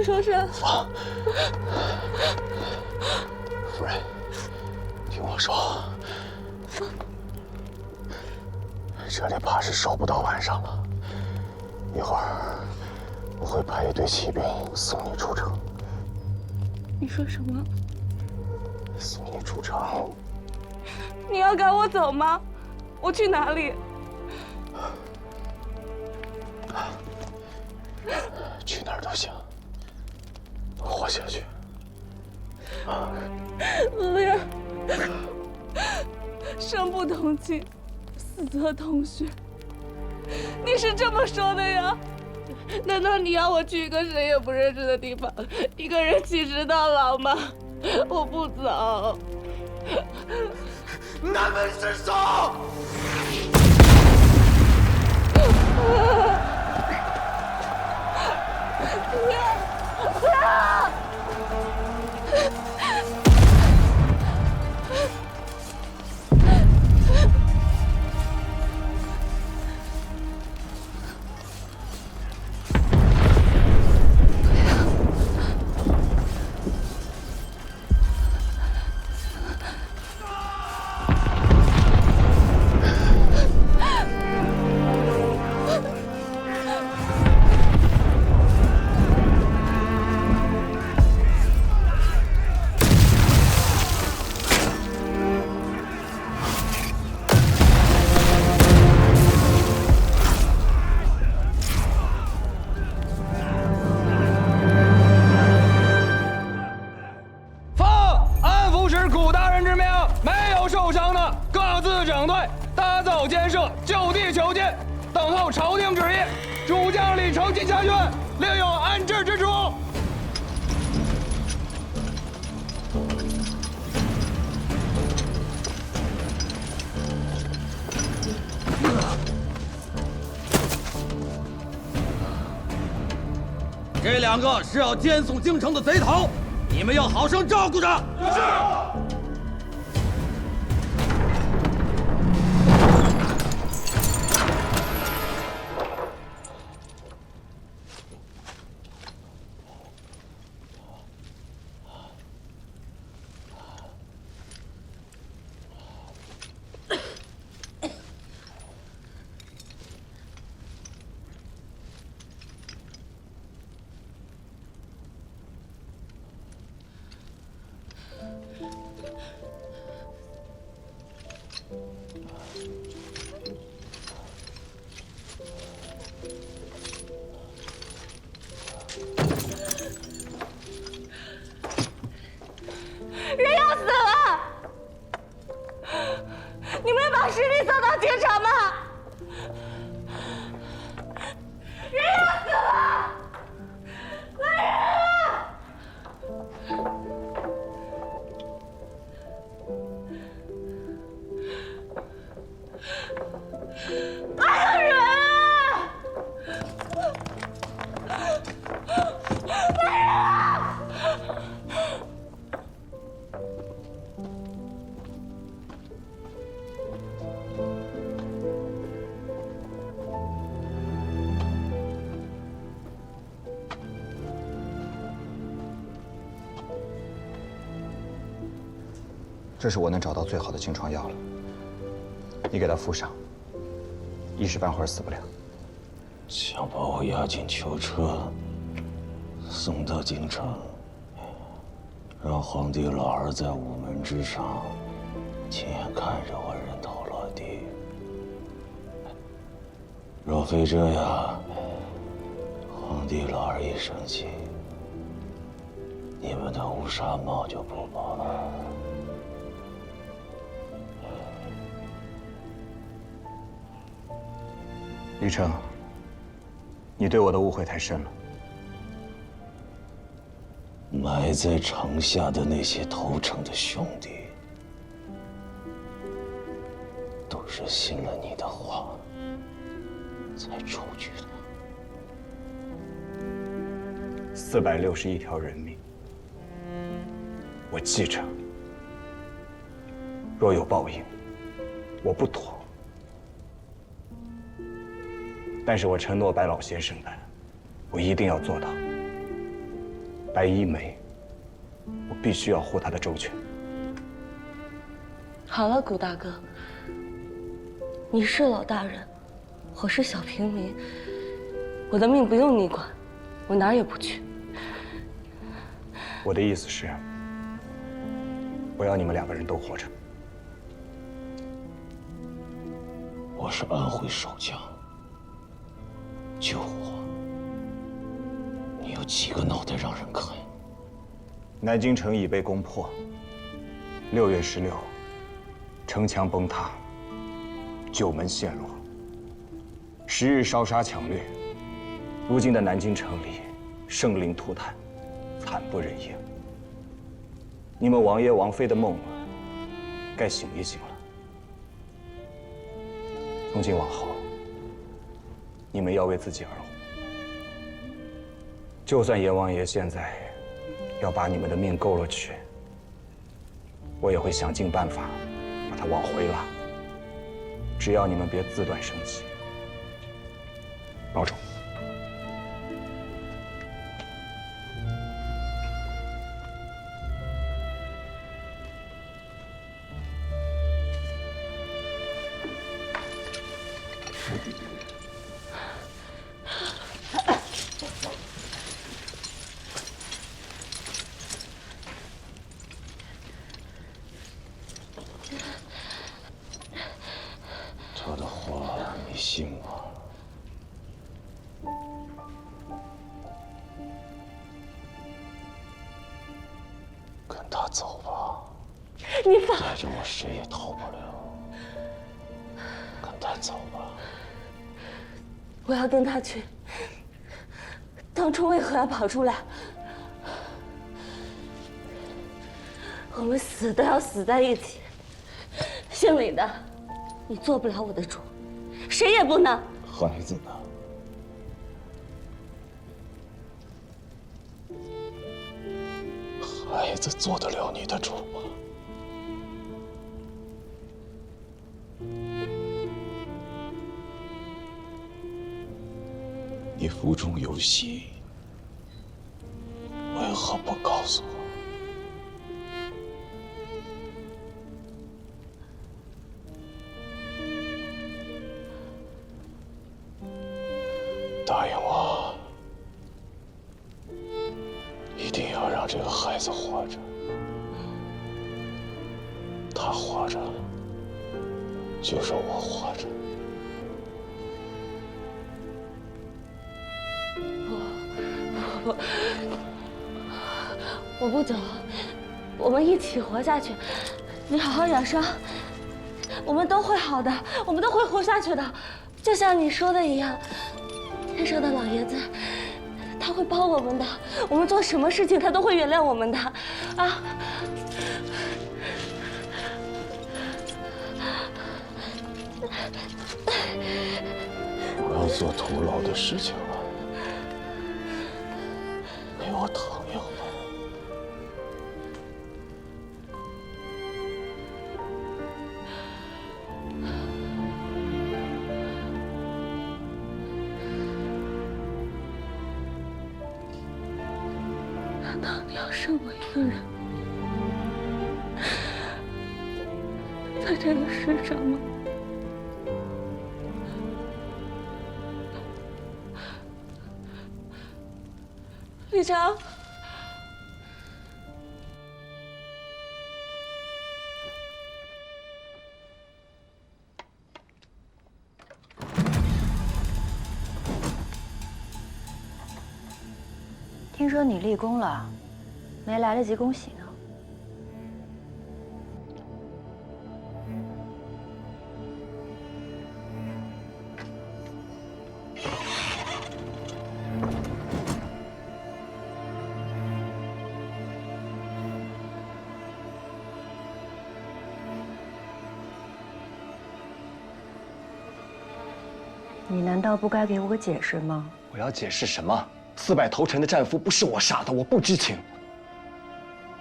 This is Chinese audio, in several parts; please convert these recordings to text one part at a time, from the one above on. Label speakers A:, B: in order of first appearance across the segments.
A: 想说啥？
B: 夫人，听我说，这里怕是守不到晚上了。一会儿我会派一队骑兵送你出城。
A: 你说什么？
B: 送你出城。
A: 你要赶我走吗？我去哪里？
B: 去哪儿都行，活下去。
A: 夫人，生不同妻，死则同穴。你是这么说的呀？难道你要我去一个谁也不认识的地方，一个人弃尸到老吗？我不走。
B: 南门失守！
A: 不要！不要！
C: 整队，打造建设，就地求见，等候朝廷旨意。诸将领呈进下院，另有安置之处。
D: 这两个是要监送京城的贼头，你们要好生照顾着。是。
A: 人要死了！你们要把尸体送到京城吗？人要死了！来人啊！来个人啊！来人啊！
E: 这是我能找到最好的清创药了，你给他敷上，一时半会儿死不了。
B: 想把我押进囚车，送到京城，让皇帝老儿在午门之上亲眼看着我人头落地。若非这样，皇帝老儿一生气，你们的乌纱帽就不保了。
E: 李成，你对我的误会太深了。
B: 埋在城下的那些投诚的兄弟，都是信了你的话才出去的。
E: 461条人命，我继承。若有报应，我不妥。但是我承诺白老先生的，我一定要做到。白衣梅，我必须要护她的周全。
A: 好了，谷大哥，你是老大人，我是小平民，我的命不用你管，我哪儿也不去。
E: 我的意思是，我要你们2个人都活着。
B: 我是安徽守将，救我！你有几个脑袋让人看？
E: 南京城已被攻破。6月16，城墙崩塌，9门陷落。10日烧杀抢掠，如今的南京城里生灵涂炭，惨不忍睹。你们王爷王妃的梦该醒一醒了。从今往后，你们要为自己而活。就算阎王爷现在要把你们的命勾了去，我也会想尽办法把它往回拉。只要你们别自断生机，保重。
B: 他的话你信吗？跟他走吧，
A: 你放！
B: 带着我谁也逃不了。跟他走吧。
A: 我要跟他去。当初为何要跑出来？我们死都要死在一起。姓李的，你做不了我的主，谁也不能。
B: 孩子呢？孩子做得了你的主吗？你腹中有喜，为何不告诉我？答应我，一定要让这个孩子活着。他活着，就是我活着。
A: 我不走，我们一起活下去。你好好养伤，我们都会好的，我们都会活下去的。就像你说的一样，天上的老爷子，他会帮我们的。我们做什么事情，他都会原谅我们的。啊！
B: 我要做徒劳的事情了，你我疼要吗？
A: 难道你要剩我一个人在这个世上吗？李成，
F: 听说你立功了，没来得及恭喜呢。你难道不该给我个解释吗？
E: 我要解释什么？4败投诚的战俘不是我杀的，我不知情。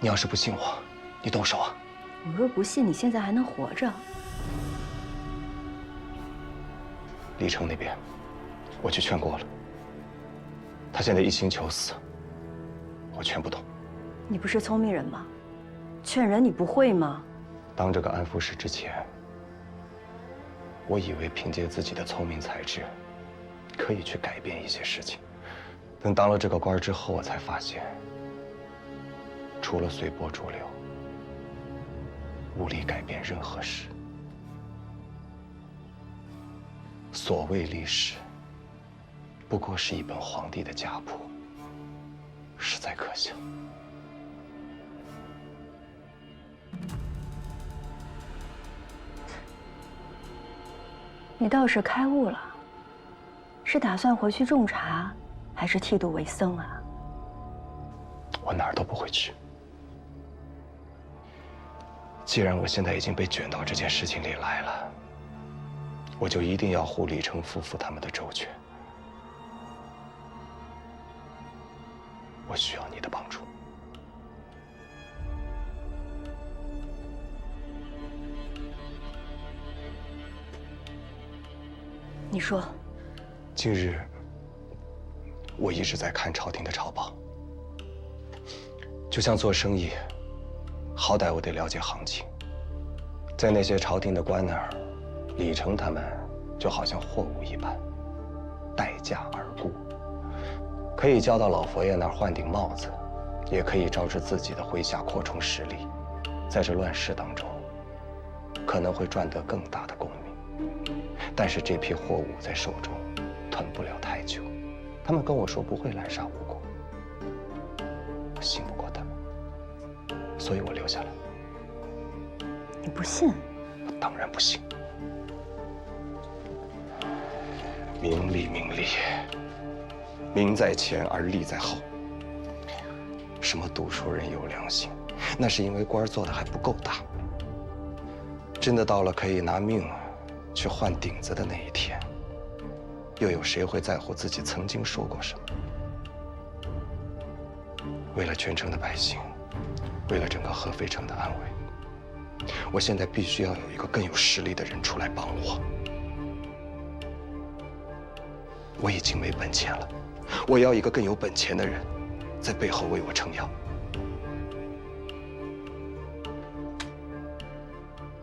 E: 你要是不信我，你动手啊！
F: 我若不信，你现在还能活着？
E: 李成那边，我去劝过了，他现在一心求死，我全不懂。
F: 你不是聪明人吗？劝人你不会吗？
E: 当这个安抚使之前，我以为凭借自己的聪明才智，可以去改变一些事情。等当了这个官之后，我才发现，除了随波逐流，无力改变任何事。所谓历史，不过是一本皇帝的家谱，实在可笑。
F: 你倒是开悟了，是打算回去种茶，还是剃度为僧啊？
E: 我哪儿都不会去。既然我现在已经被卷到这件事情里来了，我就一定要护李成夫妇他们的周全。我需要你的帮助。
F: 你说，
E: 近日我一直在看朝廷的朝报，就像做生意，好歹我得了解行情。在那些朝廷的官那儿，李成他们就好像货物一般，待价而沽，可以交到老佛爷那儿换顶帽子，也可以招致自己的麾下扩充实力。在这乱世当中，可能会赚得更大的功名。但是这批货物在手中囤不了太久，他们跟我说不会滥杀无辜，我信不过他们，所以我留下来。
F: 你不信？
E: 我当然不信。名利，名利，名在前而利在后。什么读书人有良心，那是因为官做的还不够大。真的到了可以拿命去换顶子的那一天，又有谁会在乎自己曾经说过什么？为了全城的百姓，为了整个合肥城的安危，我现在必须要有一个更有实力的人出来帮我。我已经没本钱了，我要一个更有本钱的人，在背后为我撑腰。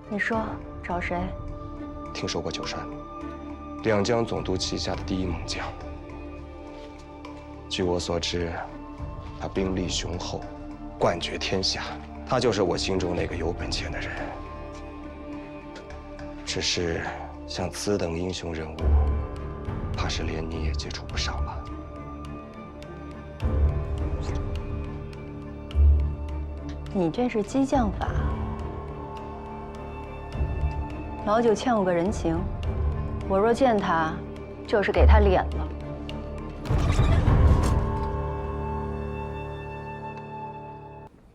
F: 你说找谁？
E: 听说过九山，两江总督旗下的第一猛将。据我所知，他兵力雄厚，冠绝天下。他就是我心中那个有本钱的人。只是像此等英雄人物，怕是连你也接触不上吧？
F: 你这是激将法。老九欠我个人情，我若见他，就是给他脸了。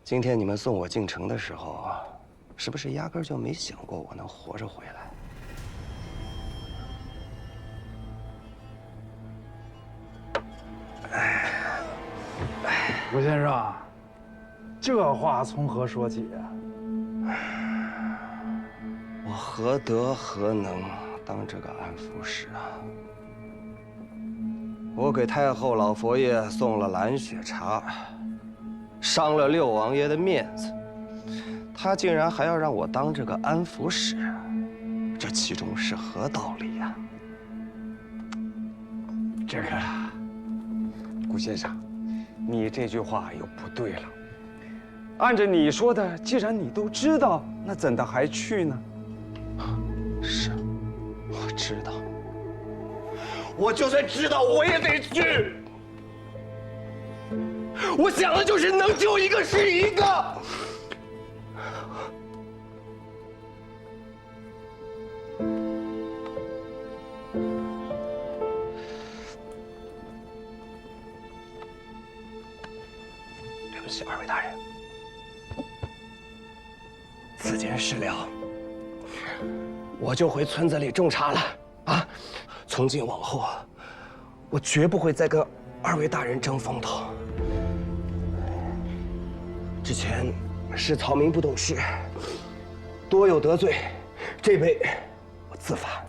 E: 今天你们送我进城的时候，是不是压根儿就没想过我能活着回来？
G: 吴先生，这话从何说起啊？
E: 我何德何能当这个安抚使啊？我给太后老佛爷送了蓝雪茶，伤了六王爷的面子，他竟然还要让我当这个安抚使，这其中是何道理呀？
H: 这个，顾先生，你这句话又不对了。按照你说的，既然你都知道，那怎的还去呢？
E: 是，我知道。我就算知道，我也得去。我想的就是能救一个是一个。对不起，二位大人，此件事了，我就回村子里种茶了啊！从今往后，我绝不会再跟二位大人争风头。之前是草民不懂事，多有得罪，这杯我自罚。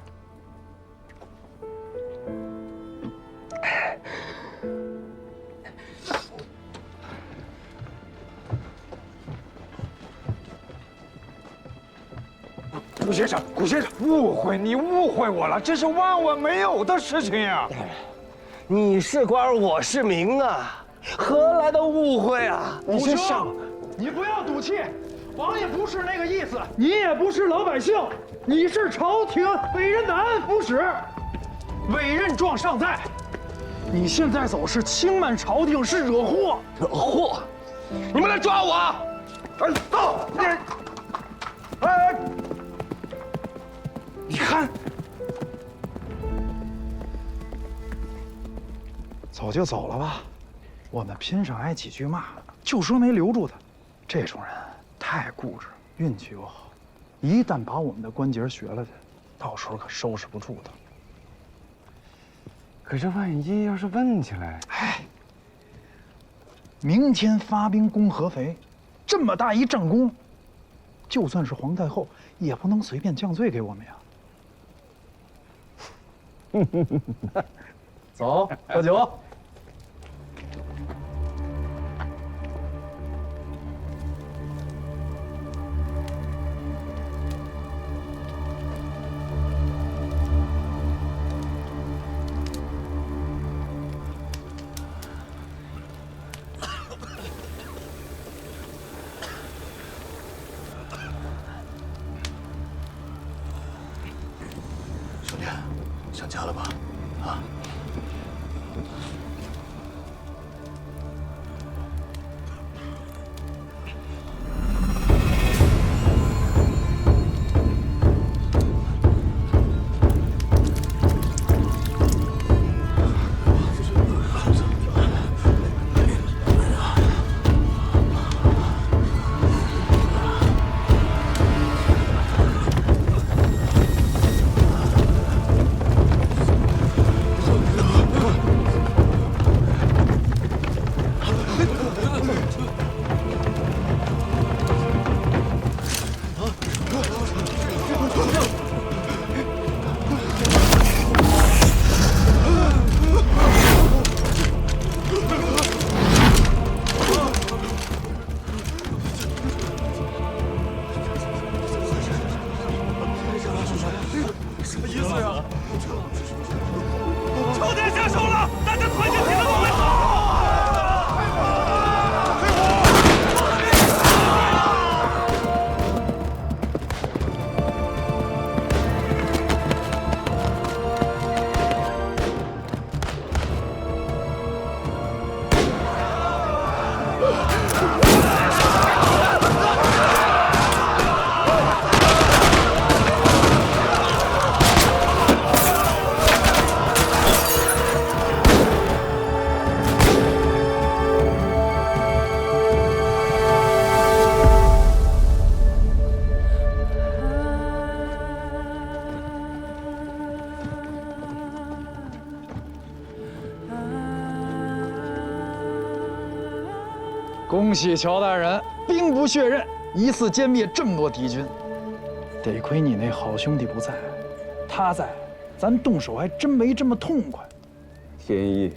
H: 顾先生，顾先生，误会，你误会我了，这是万万没有的事情呀！
I: 你是官，我是民啊，何来的误会啊？你是上，
G: 你不要赌气，王爷不是那个意思，你也不是老百姓，你是朝廷委任的安抚使，委任状尚在。你现在走是轻慢朝廷，是惹祸。
I: 惹祸？你们来抓我！
H: 哎，走！哎，你看，
G: 走就走了吧，我们拼上挨几句骂，就说没留住他。这种人太固执，运气又好，一旦把我们的关节学了去，到时候可收拾不住他。
H: 可是万一要是问起来，
G: 哎，明天发兵攻合肥，这么大一战功，就算是皇太后也不能随便降罪给我们呀。走，喝酒。
B: 兄弟，想家了吧？啊？
G: 恭喜乔大人，兵不血刃，一次歼灭这么多敌军。得亏你那好兄弟不在，他在，咱动手还真没这么痛快。
H: 天意。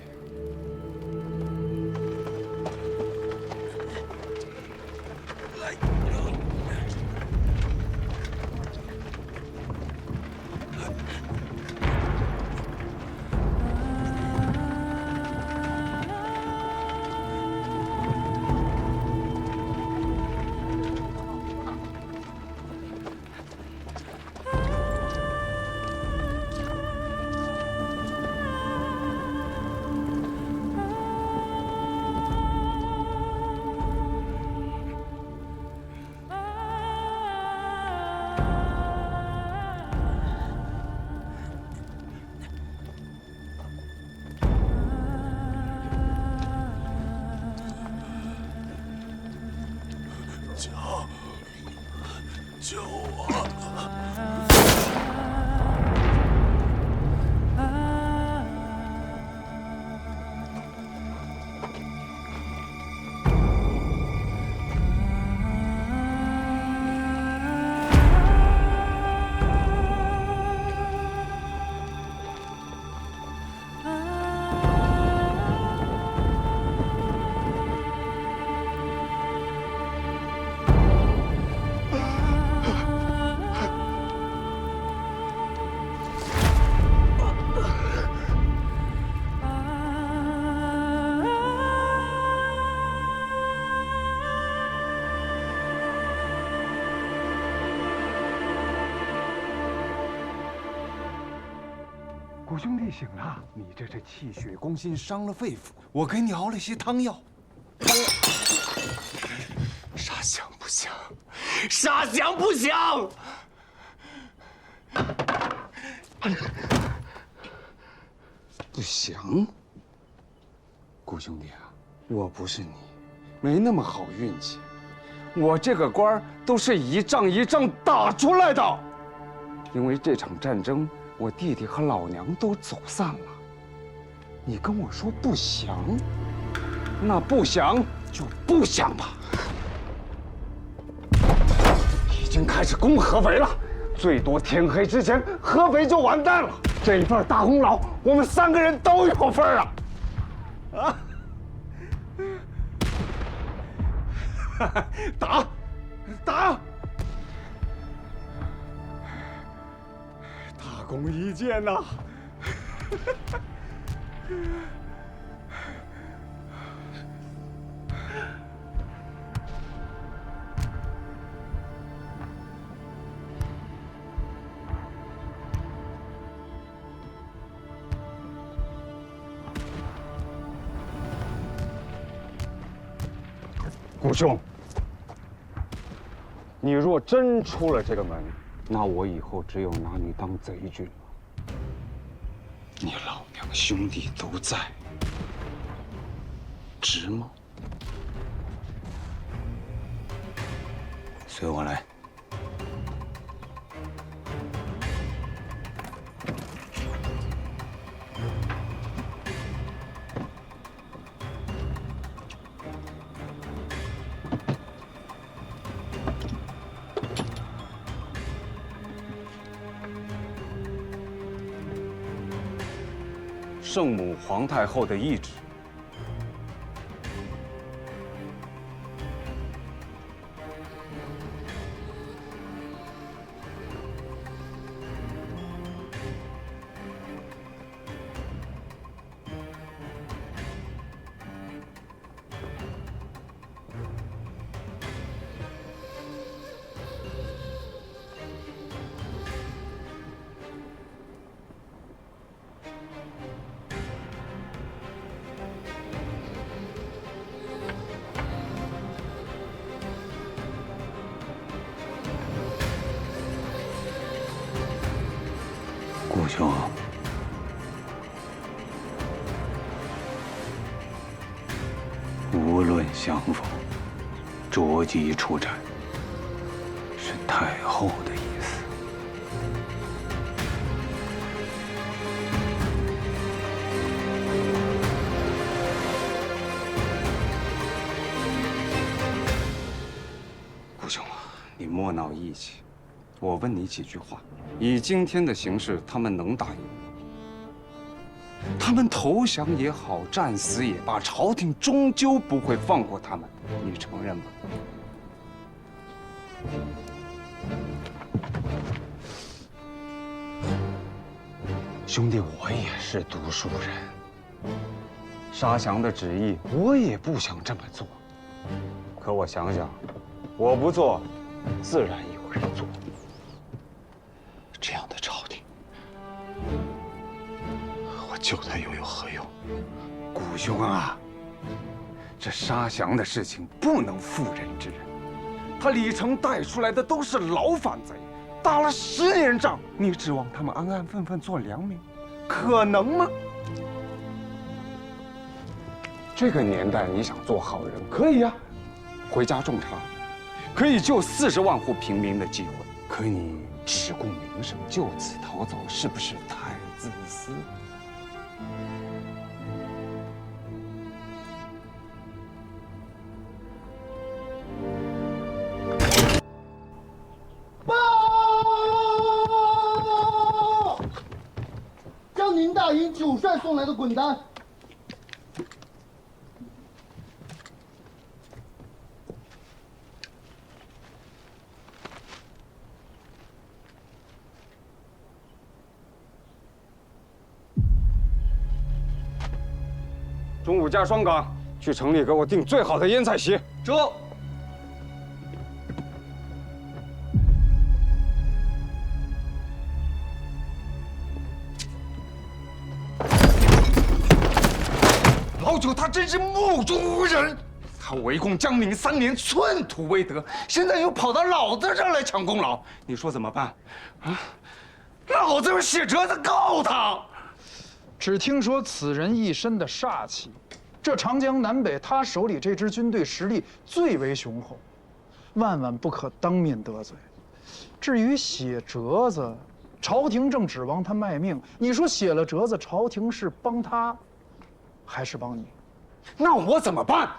B: 救我！
H: 谷兄弟醒了，你这是气血攻心，伤了肺腑。我给你熬了些汤药。沙响不响？沙响不响？不响。谷兄弟啊，我不是你，没那么好运气。我这个官都是一仗一仗打出来的。因为这场战争，我弟弟和老娘都走散了。你跟我说不祥，那不祥就不祥吧。已经开始攻合肥了，最多天黑之前，合肥就完蛋了。这一份大功劳，我们3个人都有份啊！啊！打！打！大功一件呐！谷兄，你若真出了这个门，那我以后只有拿你当贼军了。你老娘兄弟都在，值吗？随我来。圣母皇太后的懿旨。谷兄，无论相逢，着急出战，是太后的意思。谷兄啊，你莫闹义气。我问你几句话，以今天的形势，他们能打赢吗？他们投降也好，战死也罢，朝廷终究不会放过他们，你承认吗？兄弟，我也是读书人，沙翔的旨意我也不想这么做，可我想想，我不做，自然有人做。这样的朝廷，我救他又有何用？谷兄啊，这沙翔的事情不能妇人之仁。他李成带出来的都是老反贼，打了10年仗，你指望他们安安分分做良民，可能吗？这个年代，你想做好人可以呀，回家种茶，可以救40万户平民的机会，可你只顾名声，就此逃走，是不是太自私？
J: 报！江宁大营9帅送来的滚单。
H: 中午加双岗，去城里给我订最好的腌菜席。
D: 这。
H: 老九他真是目中无人。他围攻江宁3年，寸土未得，现在又跑到老子这儿来抢功劳，你说怎么办？啊！老子写折子告他。
G: 只听说此人一身的煞气，这长江南北他手里这支军队实力最为雄厚，万万不可当面得罪。至于写折子，朝廷正指望他卖命，你说写了折子，朝廷是帮他，还是帮你？
H: 那我怎么办？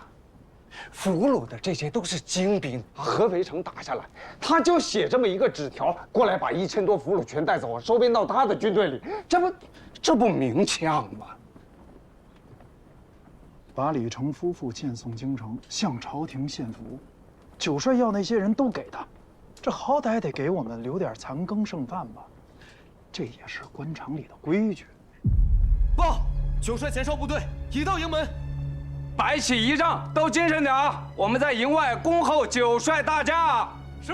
H: 俘虏的这些都是精兵，合肥城打下来，他就写这么一个纸条过来，把1000多俘虏全带走，收编到他的军队里，这不明抢吗？
G: 把李成夫妇荐送京城，向朝廷献俘，九帅要那些人都给他，这好歹得给我们留点残羹剩饭吧，这也是官场里的规矩。
C: 报，九帅前哨部队已到营门。
H: 摆起仪仗，都精神点啊！我们在营外恭候九帅大驾。
C: 是。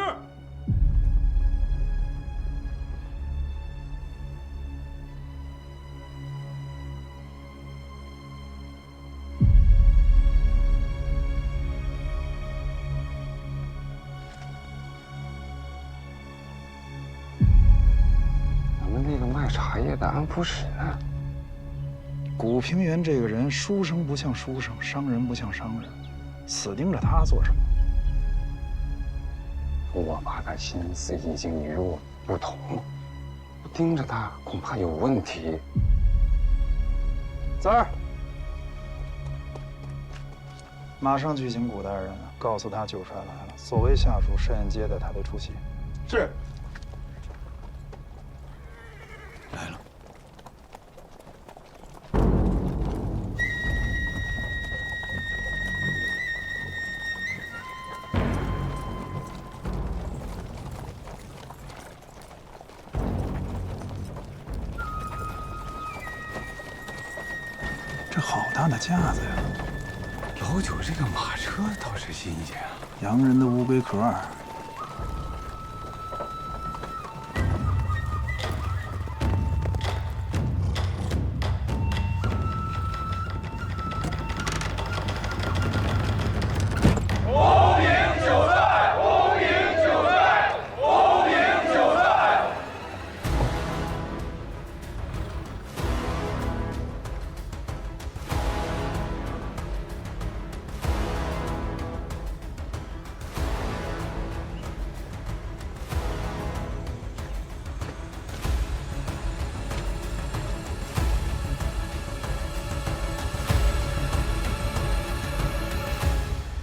H: 咱们那个卖茶叶的安抚使呢？
G: 古平原这个人，书生不像书生，商人不像商人，死盯着他做什么？
H: 我怕他心思已经与我不同，我盯着他恐怕有问题。
G: 三儿，马上去请古大人，告诉他九帅来了，所谓下属设宴接待，他得出席。
C: 是。
G: 来了。这好大的架子呀！
H: 老九这个马车倒是新鲜啊，
G: 洋人的乌龟壳。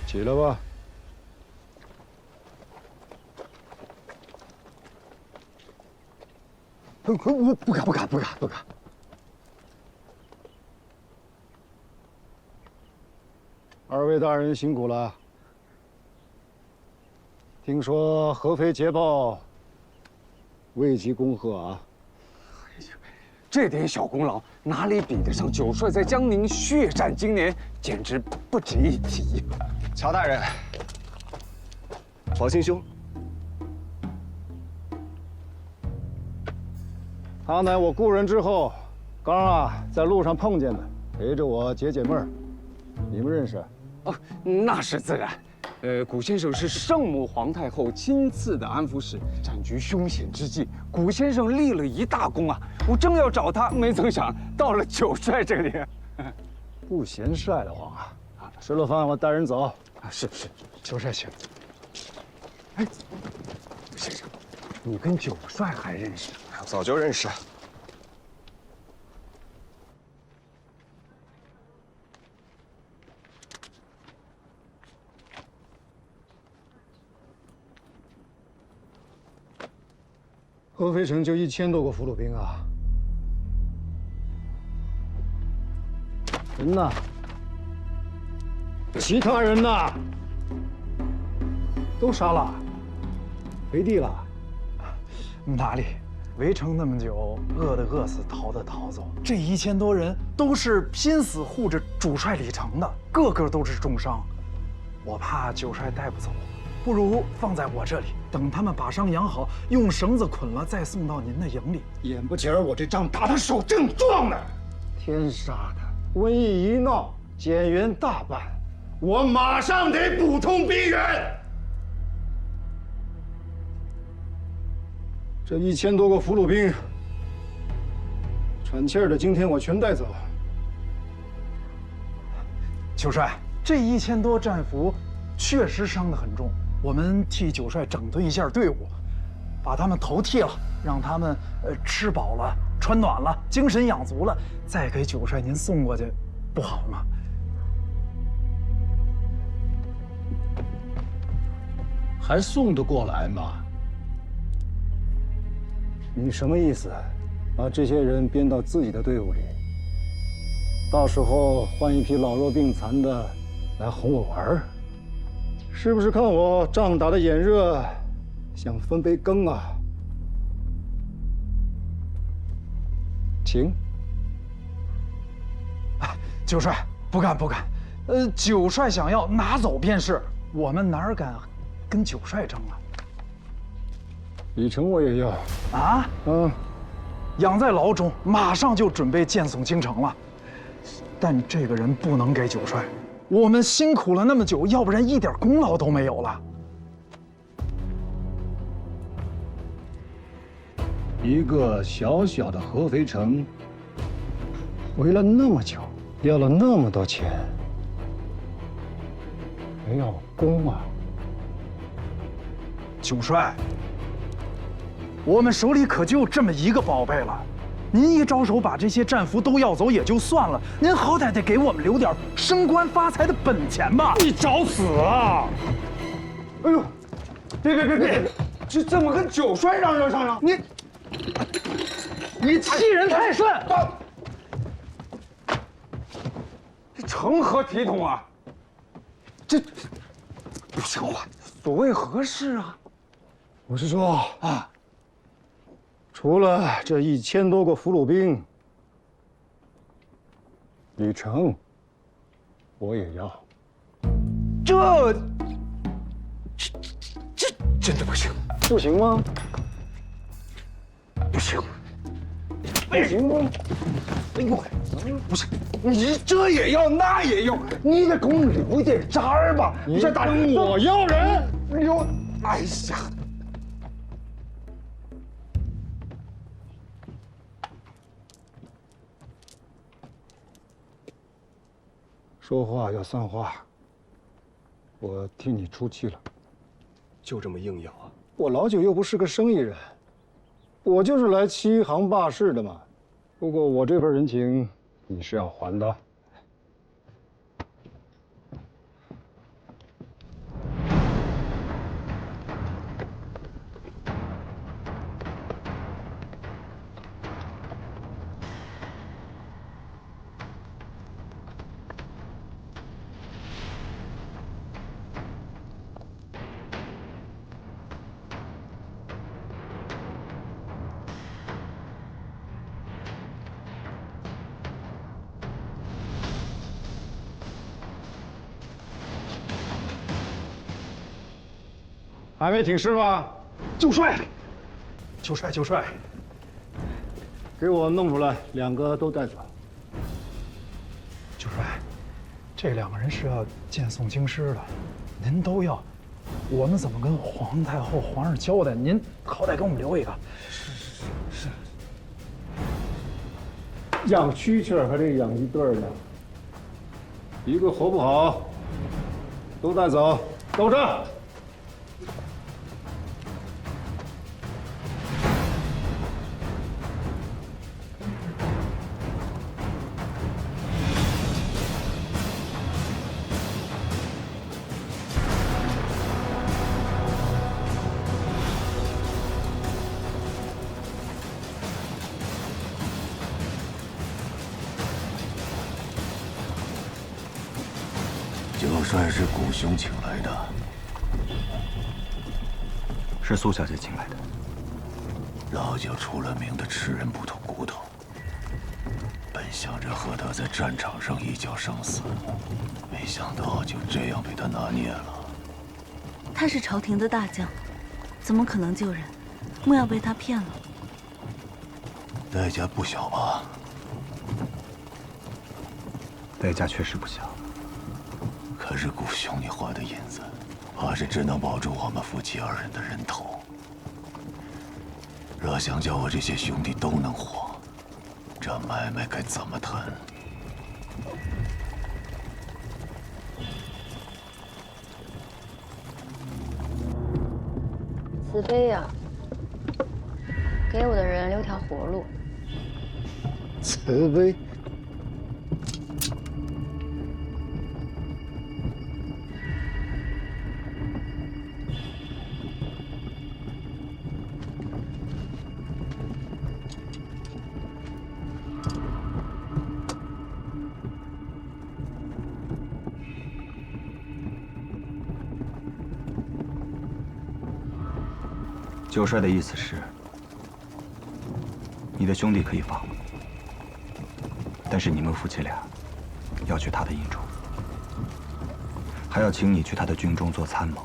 K: 起来吧。不敢。二位大人辛苦了。听说合肥捷报未及恭贺啊。
H: 这点小功劳哪里比得上九帅在江宁血战经年，简直不值一提。
I: 乔大人，黄兴兄，
K: 他乃我故人之后，刚在路上碰见的，陪着我解解闷儿。你们认识？
H: 哦，那是自然。古先生是圣母皇太后亲赐的安抚使，战局凶险之际，古先生立了一大功啊！我正要找他，没曾想到了九帅这里。
K: 不嫌帅的慌啊！吃了饭我带人走。
H: 是，
K: 九帅请。
H: 哎，先生，你跟九帅还认识？
I: 早就认识。
K: 合肥城就1000多个俘虏兵啊！人呢？其他人呢？
G: 都杀了，
K: 回地了。
G: 哪里？围城那么久，饿的饿死，逃的逃走。这1000多人都是拼死护着主帅李成的，个个都是重伤。我怕九帅带不走，不如放在我这里，等他们把伤养好，用绳子捆了，再送到您的营里。
K: 眼不前儿我这仗打得手正壮呢。天杀的！瘟疫一闹，减员大半，我马上得补充兵员。这1000多个俘虏兵，喘气儿的今天我全带走。
G: 九帅，这1000多战俘确实伤得很重，我们替九帅整顿一下队伍，把他们头剃了，让他们吃饱了、穿暖了、精神养足了，再给九帅您送过去，不好吗？
K: 还送得过来吗？你什么意思？把这些人编到自己的队伍里，到时候换一批老弱病残的来哄我玩儿？是不是看我仗打得眼热，想分杯羹啊？请。
G: 九帅，不敢不敢，九帅想要拿走便是，我们哪敢跟九帅争啊？
K: 李成我也要
G: 啊？养在牢中，马上就准备荐送京城了。但这个人不能给九帅，我们辛苦了那么久，要不然一点功劳都没有了。
K: 一个小小的合肥城，围了那么久，要了那么多钱，没有功啊！
G: 九帅，我们手里可就这么一个宝贝了，您一招手把这些战俘都要走也就算了，您好歹得给我们留点升官发财的本钱吧！
K: 你找死啊！
H: 哎呦，别，这么跟九帅嚷嚷？
G: 你欺人太甚！
H: 这成何体统啊！这不像话，所谓何事啊？
K: 我是说啊，除了这1000多个俘虏兵，李成，我也要。
H: 这真的不行，
K: 不行吗？
H: 不行，
K: 不行吗？
H: 哎呦，不是，你这也要那也要，你得给我们留一点渣儿吧？
K: 你这大人，我要人
H: 留，哎呀！
K: 说话要算话，我替你出气了。
I: 就这么硬要啊？
K: 我老九又不是个生意人，我就是来欺行霸市的嘛。不过我这份人情你是要还的。还没挺尸吗？
G: 九帅，
K: 给我弄出来，2个都带走。
G: 九帅，这2个人是要荐送京师的，您都要，我们怎么跟皇太后、皇上交代？您好歹给我们留一个。
K: 是。养蛐蛐还得养一对呢，一个活不好，都带走，都这。
B: 九帅是谷兄请来的，
E: 是苏小姐请来的。
B: 老九出了名的吃人不吐骨头，本想着和他在战场上一较生死，没想到就这样被他拿捏了。
L: 他是朝廷的大将，怎么可能救人？莫要被他骗了。
B: 代价不小吧？
E: 代价确实不小。
B: 可是顾兄，你花的银子，怕是只能保住我们夫妻二人的人头。若想叫我这些兄弟都能活，这买卖该怎么谈？
F: 慈悲呀，给我的人留条活路。
K: 慈悲。
E: 九帅的意思是，你的兄弟可以放，但是你们夫妻俩要去他的营中，还要请你去他的军中做参谋，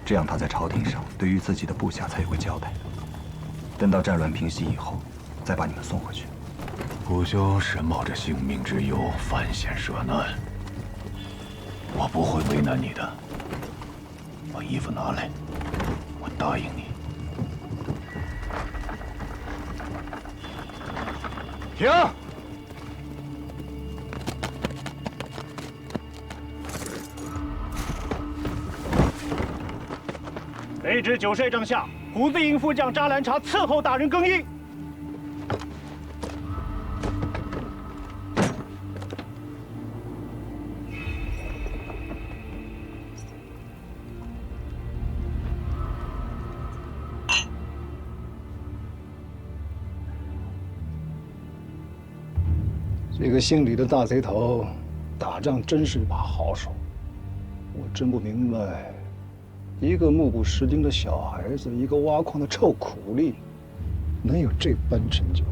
E: 这样他在朝廷上对于自己的部下才有个交代。等到战乱平息以后，再把你们送回去。
B: 顾兄是冒着性命之忧犯险涉难，我不会为难你的。把衣服拿来，我答应你。
E: 停！
G: 卑职九帅帐下虎子营副将扎兰察伺候大人更衣。
K: 这个姓李的大贼头，打仗真是一把好手。我真不明白，一个目不识丁的小孩子，一个挖矿的臭苦力，能有这般成就。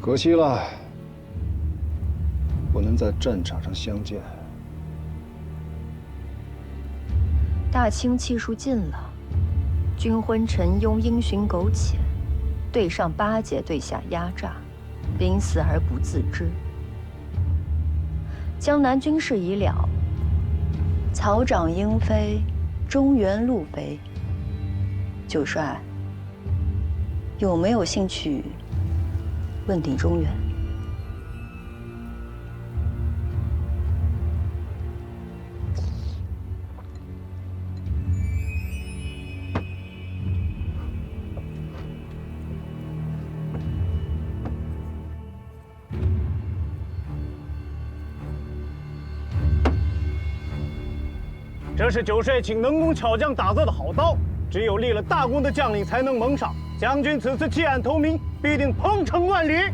K: 可惜了，不能在战场上相见。
F: 大清气数尽了，君昏臣庸，因循苟且，对上巴结，对下压榨，濒死而不自知。江南军事已了，草长莺飞，中原路飞。九帅，有没有兴趣问鼎中原？
G: 这是九帅请能工巧匠打造的好刀，只有立了大功的将领才能蒙赏。将军此次弃暗投明，必定鹏程万里。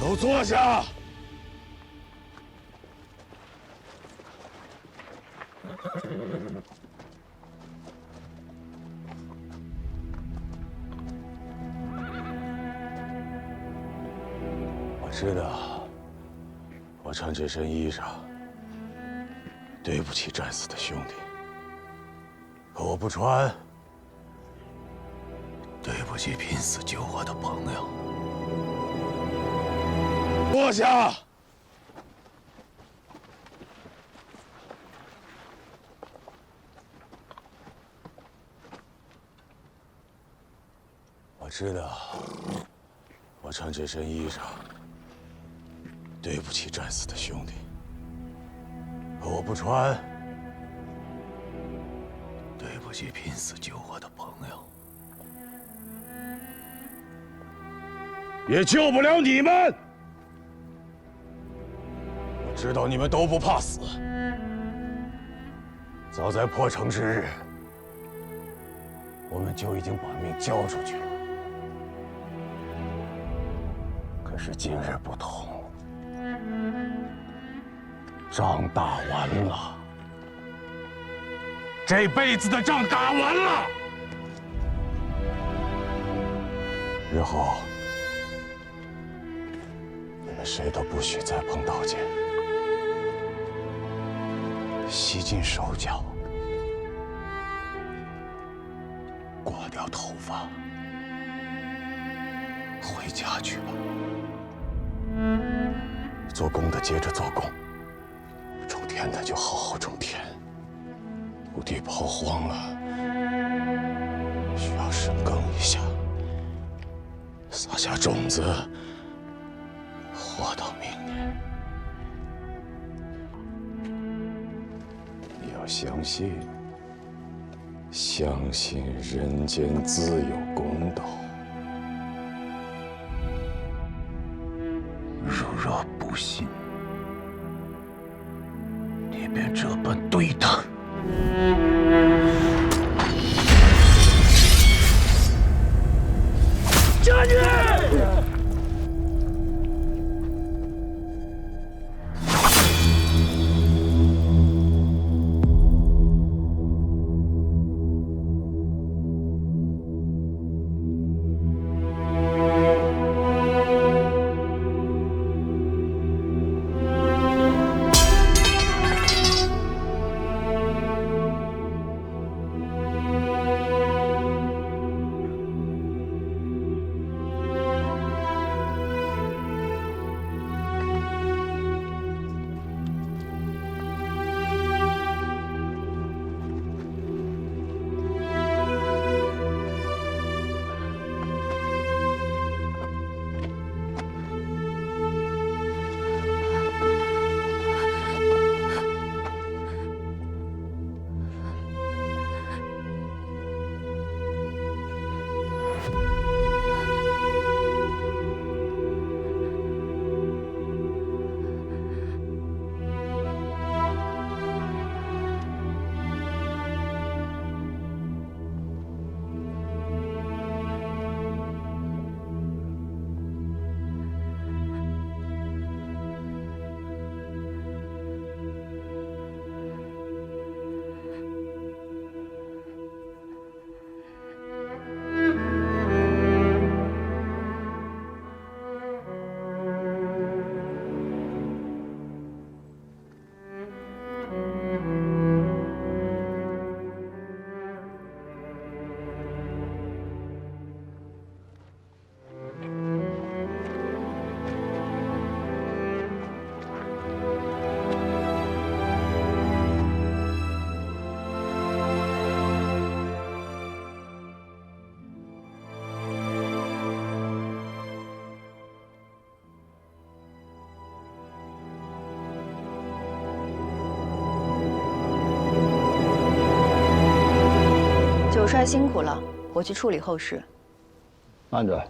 B: 都坐下。我知道，我穿这身衣裳，对不起战死的兄弟。可我不穿，对不起拼死救我的朋友。坐下。我知道，我穿这身衣裳，对不起战死的兄弟。可我不穿，对不起拼死救我的朋友。也救不了你们。我知道你们都不怕死，早在破城之日，我们就已经把命交出去了。可是今日不同，仗打完了，这辈子的仗打完了。日后，你们谁都不许再碰刀剑，洗尽手脚，刮掉头发，回家去吧。做工的接着做工，种田的就好好种田。土地刨荒了，需要深耕一下。撒下种子，活到明年。你要相信人间自有公道。如若不信，你便这般对他。将军！
F: 九帅辛苦了，我去处理后事。
K: 慢着，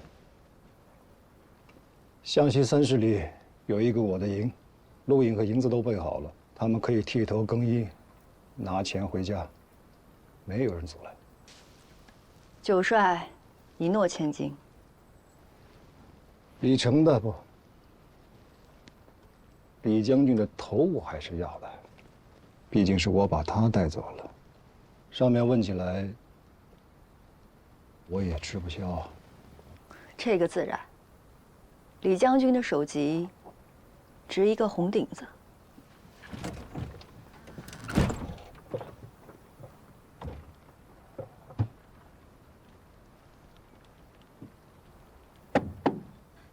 K: 湘西30里有一个我的营，露营和营子都备好了，他们可以剃头更衣，拿钱回家，没有人阻拦。
F: 九帅，一诺千金。
K: 李成的不，李将军的头我还是要的，毕竟是我把他带走了。上面问起来，我也吃不消。
F: 这个自然。李将军的首级，值一个红顶子。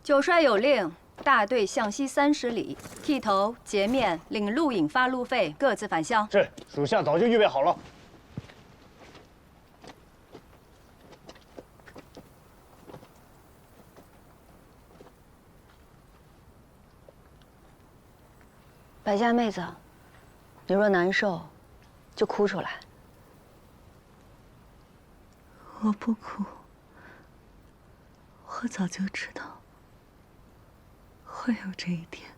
F: 九帅有令，大队向西30里，剃头、洁面、领录影发路费，各自返乡。
I: 是，属下早就预备好了。
F: 白家妹子，你若难受，就哭出来。
L: 我不哭，我早就知道会有这一天。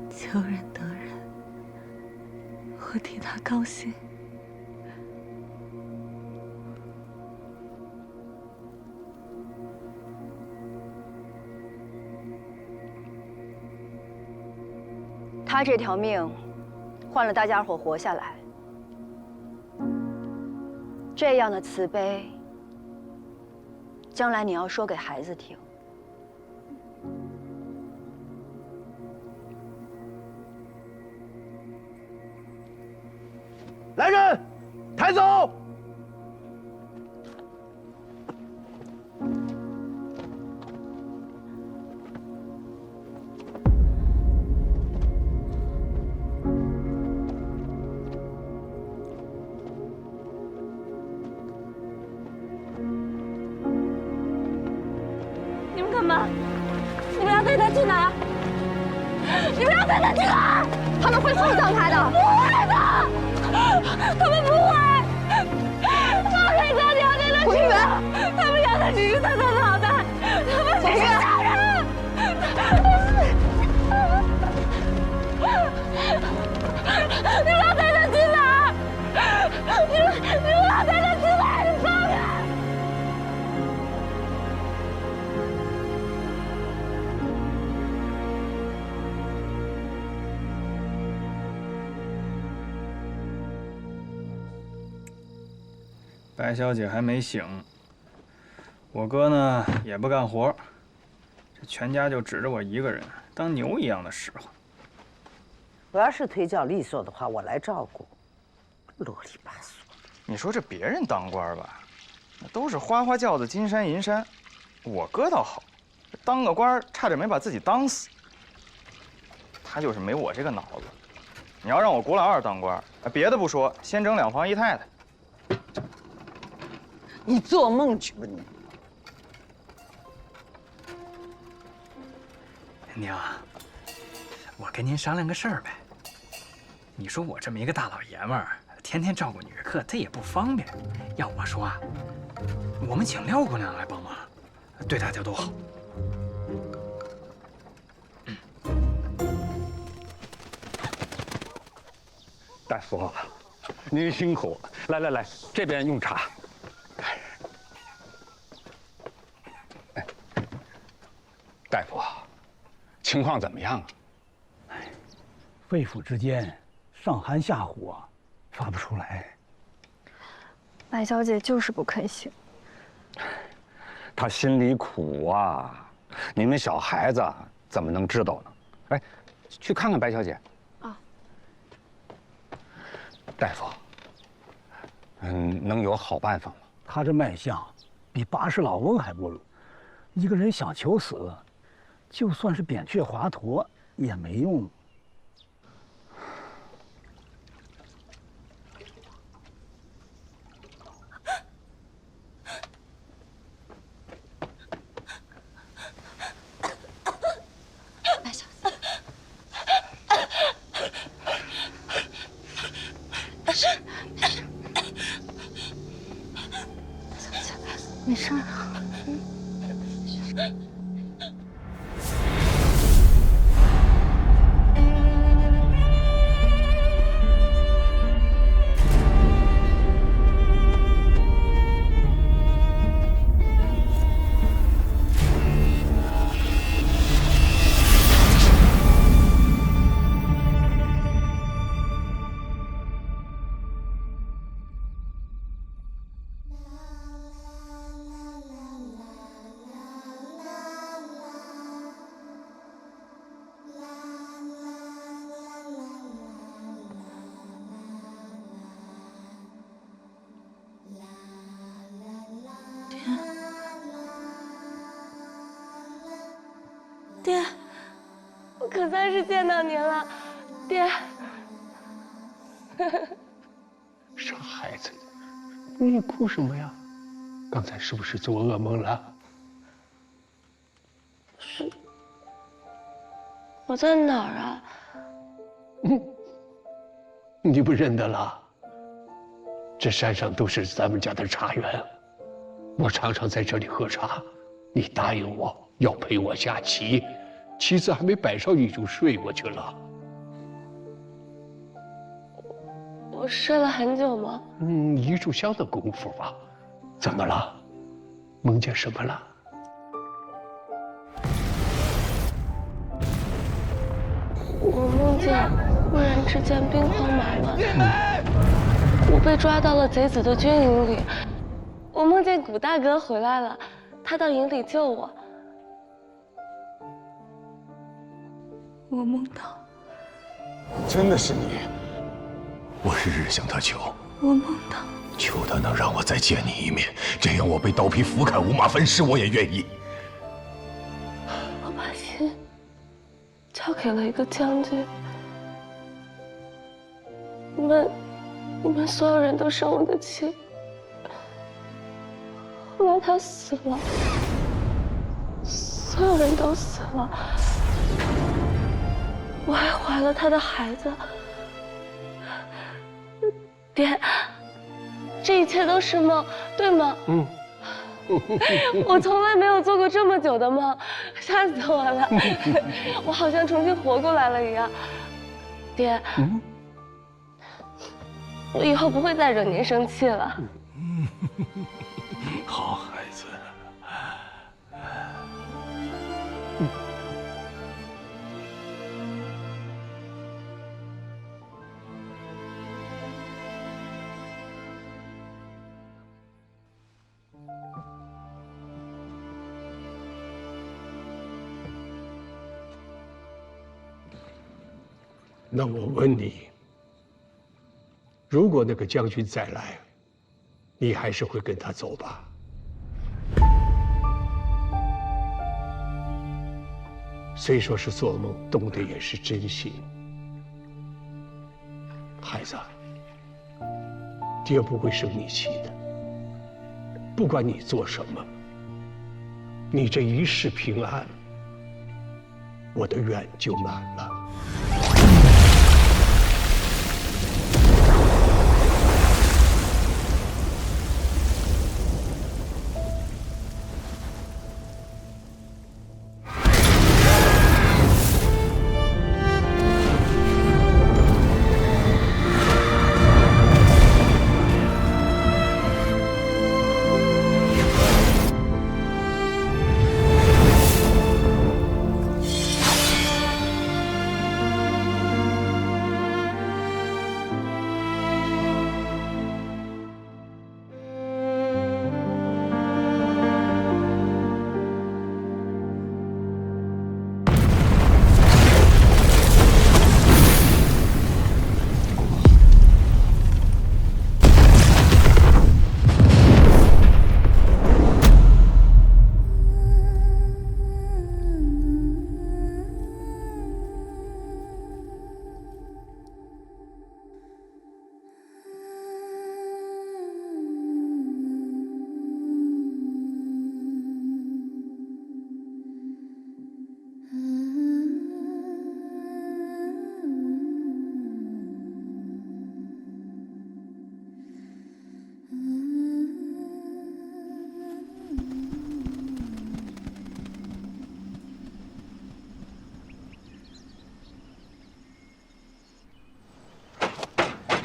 L: 求人得人，我替他高兴。
F: 他这条命，换了大家伙活下来，这样的慈悲，将来你要说给孩子听。
I: 来人，抬走！
A: 你们干嘛？你们要带他去哪儿？你们要带他去哪儿？他们会送葬他的。不会的。他们不会，放开这条街的女人，他们要的只是他的脑袋，他们只是家人。你们要带他去哪儿？你们要带他去哪儿？你放开！
C: 白小姐还没醒，我哥呢也不干活，这全家就指着我一个人，当牛一样的使唤。
M: 我要是腿脚利索的话，我来照顾。啰里吧嗦。
E: 你说这别人当官吧，那都是花花轿子、金山银山，我哥倒好，当个官差点没把自己当死。他就是没我这个脑子。你要让我国老二当官，别的不说，先整2房1太太。
M: 你做梦去吧你！
N: 娘，我跟您商量个事儿呗。你说我这么一个大老爷们儿，天天照顾女客，他也不方便。要我说啊，我们请廖姑娘来帮忙，对大家都好。
H: 大夫，您辛苦了。来，这边用茶。大夫，情况怎么样啊？
K: 肺腑之间上寒下火，发不出来。
O: 白小姐就是不肯醒。
H: 她心里苦啊，你们小孩子怎么能知道呢？哎，去看看白小姐。
O: 啊。
H: 大夫，能有好办法吗？
K: 她这脉象比80老翁还不如。一个人想求死，就算是扁鹊华佗也没用。
O: 白小姐，没事啊。
A: 爹，我可算是见到您了，爹。
P: 傻孩子，你哭什么呀？刚才是不是做噩梦了？
A: 是，我在哪儿啊？
P: 你不认得了？这山上都是咱们家的茶园，我常常在这里喝茶。你答应我要陪我下棋，棋子还没摆上你就睡过去了。
A: 我睡了很久吗？
P: 一炷香的功夫吧。怎么了？梦见什么了？
A: 我梦见忽然之间兵荒马乱，我被抓到了贼子的军营里。我梦见古大哥回来了，他到营里救我。我梦到，
E: 真的是你。
Q: 我日日向他求，
A: 我梦到，
Q: 求他能让我再见你一面，这样我被刀劈斧砍五马分尸，我也愿意。
A: 我把心交给了一个将军。你们所有人都生我的气。后来他死了，所有人都死了，我还怀了他的孩子。爹，这一切都是梦，对吗？我从来没有做过这么久的梦，吓死我了！我好像重新活过来了一样。爹，我以后不会再惹您生气了。
Q: 好孩子。
P: 那我问你，如果那个将军再来，你还是会跟他走吧？虽说是做梦，动的也是真心。孩子，爹不会生你气的。不管你做什么，你这一世平安，我的愿就满了。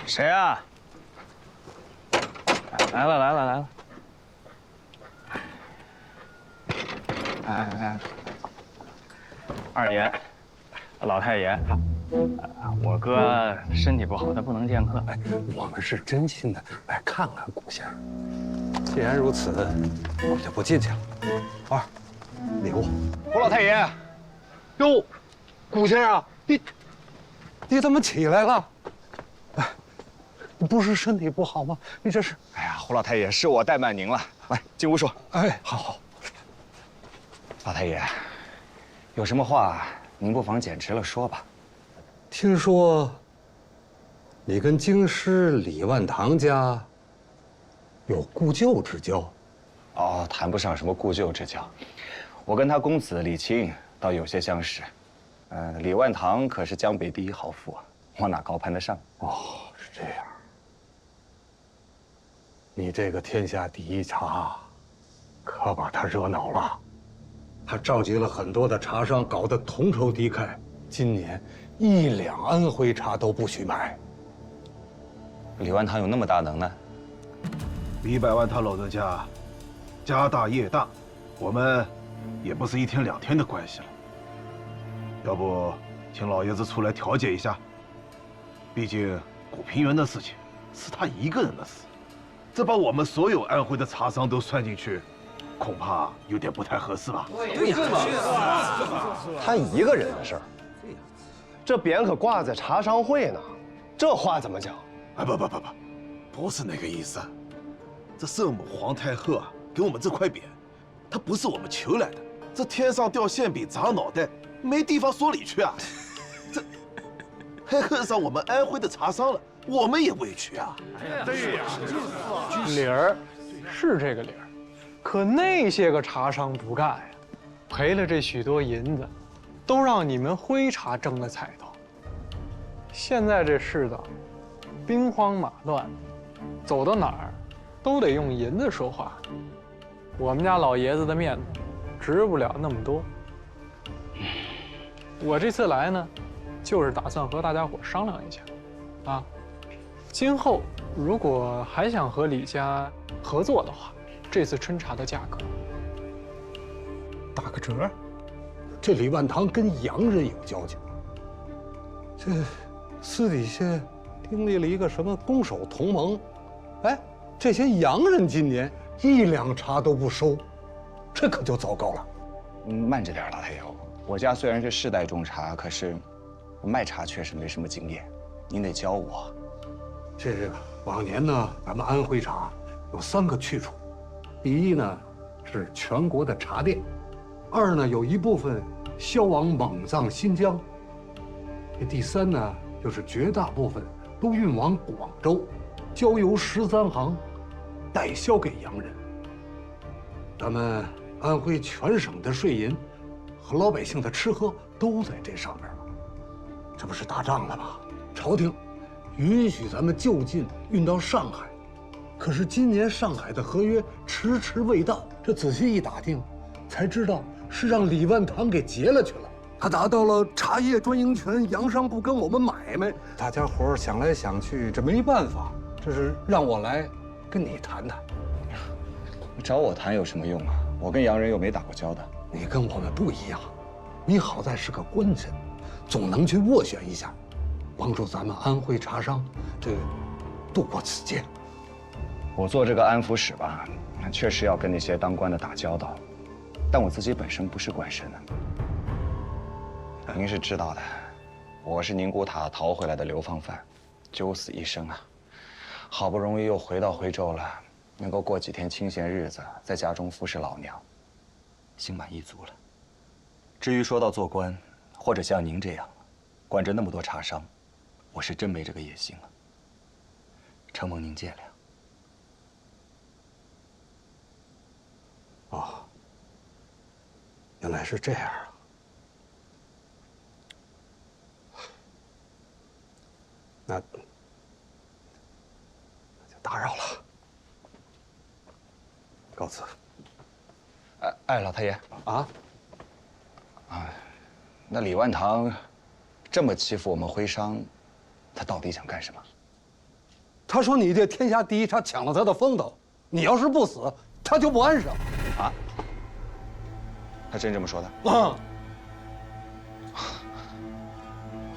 N: 谁啊？来了来了来了！哎，二爷，老太爷，我哥身体不好，他不能见客。
H: 哎，我们是真心的来看看古先生。既然如此，我们就不进去了。二，礼物。胡老太爷，哟，古先生，你怎么起来了？哎，你不是身体不好吗？你这是……
E: 哎呀，胡老太爷，是我怠慢您了。来，进屋说。
H: 哎，好。
E: 老太爷，有什么话您不妨简直了说吧。
H: 听说你跟京师李万堂家有故旧之交？
E: 哦，谈不上什么故旧之交，我跟他公子李清倒有些相识。李万堂可是江北第一豪富啊，我哪高攀得上？
H: 哦，是这样。
K: 你这个天下第一茶，可把他惹恼了。他召集了很多的茶商，搞得同仇敌忾。今年1两安徽茶都不许买。
E: 李万堂有那么大能耐？
G: 李百万他老人家家大业大，我们也不是1天2天的关系了。要不请老爷子出来调解一下？毕竟古平原的事情是他一个人的事，这把我们所有安徽的茶商都算进去，恐怕有点不太合适吧？
I: 对呀，他一个人的事儿，这匾可挂在茶商会呢，这话怎么讲？
G: 哎，不是那个意思。这圣母皇太后啊，给我们这块匾，它不是我们求来的。这天上掉馅饼砸脑袋，没地方说理去啊！这还恨上我们安徽的茶商了，我们也委屈啊！
R: 对呀，理儿是这个理儿，可那些个茶商不干呀，赔了这许多银子，都让你们徽茶争了彩头。现在这世道，兵荒马乱，走到哪儿都得用银子说话。我们家老爷子的面子值不了那么多。我这次来呢，就是打算和大家伙商量一下，啊，今后如果还想和李家合作的话，这次春茶的价格
K: 打个折。这李万堂跟洋人有交情，这私底下订立了一个什么攻守同盟，哎，这些洋人今年1两茶都不收，这可就糟糕了。
E: 慢着点，老太友，我家虽然是世代种茶，可是我卖茶确实没什么经验，您得教我。
K: 这往年呢，咱们安徽茶有3个去处，第一呢是全国的茶店，2呢有一部分销往蒙藏、新疆，第3呢就是绝大部分都运往广州，交由13行代销给洋人。咱们安徽全省的税银和老百姓的吃喝都在这上面了。这不是打仗了吗？朝廷允许咱们就近运到上海，可是今年上海的合约迟迟未到，这仔细一打听，才知道是让李万堂给劫了去了。他拿到了茶叶专营权，洋商不跟我们买卖。大家伙想来想去，这没办法，这是让我来跟你谈谈。
E: 找我谈有什么用啊？我跟洋人又没打过交道。
K: 你跟我们不一样，你好在是个官绅，总能去斡旋一下，帮助咱们安徽茶商这渡过此劫。
E: 我做这个安抚使吧，确实要跟那些当官的打交道，但我自己本身不是官绅呢。您是知道的，我是宁古塔逃回来的流放犯，九死一生啊！好不容易又回到徽州了，能够过几天清闲日子，在家中服侍老娘，心满意足了。至于说到做官，或者像您这样，管着那么多茶商，我是真没这个野心了。承蒙您见谅。
K: 哦，原来是这样啊！那就打扰了，告辞。
E: 哎，老太爷
K: 啊，
E: 那李万堂这么欺负我们徽商，他到底想干什么？
K: 他说你这天下第一茶抢了他的风头，你要是不死，他就不安生。
E: 啊？他真这么说的？
K: 啊！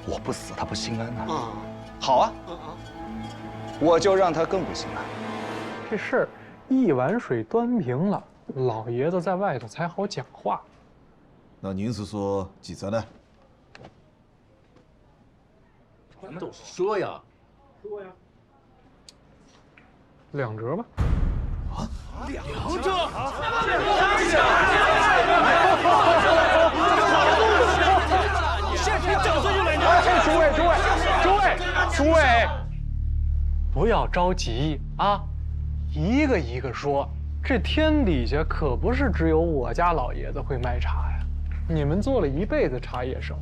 E: 我不死，他不心安呐。好啊，我就让他更不心安。
R: 这事儿一碗水端平了，老爷子在外头才好讲话。
G: 那您是说几折呢？
P: 说呀，
R: 说呀，2折吧。
P: 啊，2折！
R: 现场掌声就来着！诸位，不要着急啊，一个一个说。这天底下可不是只有我家老爷子会卖茶呀，你们做了一辈子茶叶生意，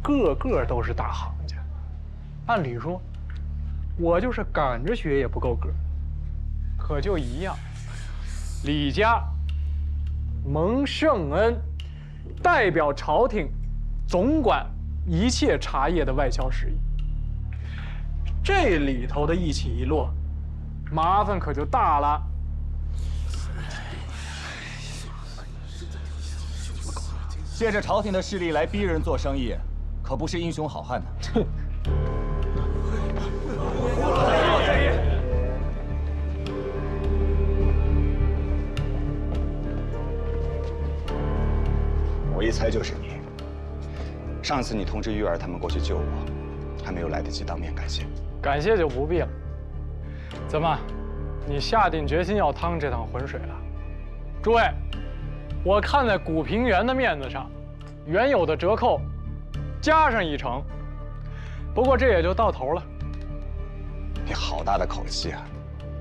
R: 个个都是大行家。按理说，我就是赶着学也不够格，可就一样。李家蒙圣恩代表朝廷总管一切茶叶的外销事宜，这里头的一起一落，麻烦可就大了。
E: 借着朝廷的势力来逼人做生意，可不是英雄好汉呢。我一猜就是你。上次你通知玉儿他们过去救我，还没有来得及当面感谢。
R: 感谢就不必了。怎么，你下定决心要趟这趟浑水了？诸位，我看在古平原的面子上，原有的折扣加上1成。不过这也就到头了。
E: 你好大的口气啊！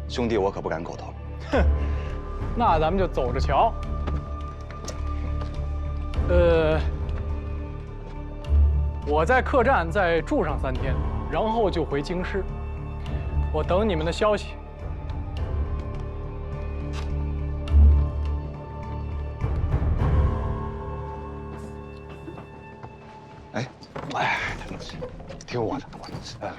E: 兄弟，我可不敢苟同。
R: 哼，那咱们就走着瞧。我在客栈再住上3天，然后就回京师。我等你们的消息。
E: 哎，听我的，来。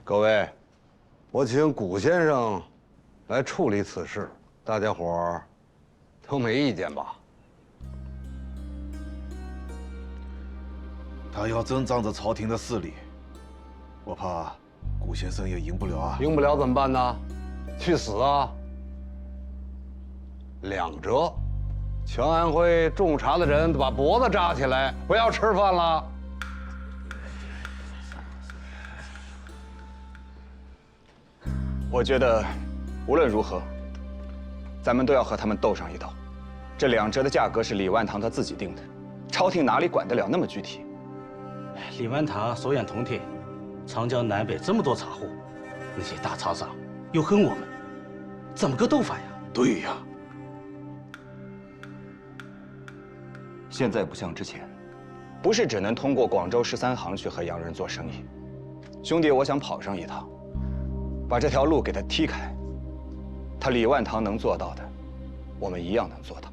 I: 各位，我请古先生来处理此事，大家伙儿都没意见吧？
Q: 他要真仗着朝廷的势力，我怕古先生也赢不了啊。
I: 赢不了怎么办呢？去死啊！2折，全安徽种茶的人都把脖子扎起来，不要吃饭了。
E: 我觉得，无论如何，咱们都要和他们斗上一斗。这2折的价格是李万堂他自己定的，朝廷哪里管得了那么具体？
S: 李万堂手眼通天，长江南北这么多茶户，那些大茶商又恨我们，怎么个斗法呀？
Q: 对呀，
E: 现在不像之前，不是只能通过广州13行去和洋人做生意。兄弟，我想跑上一趟。把这条路给他踢开，他李万堂能做到的，我们一样能做到。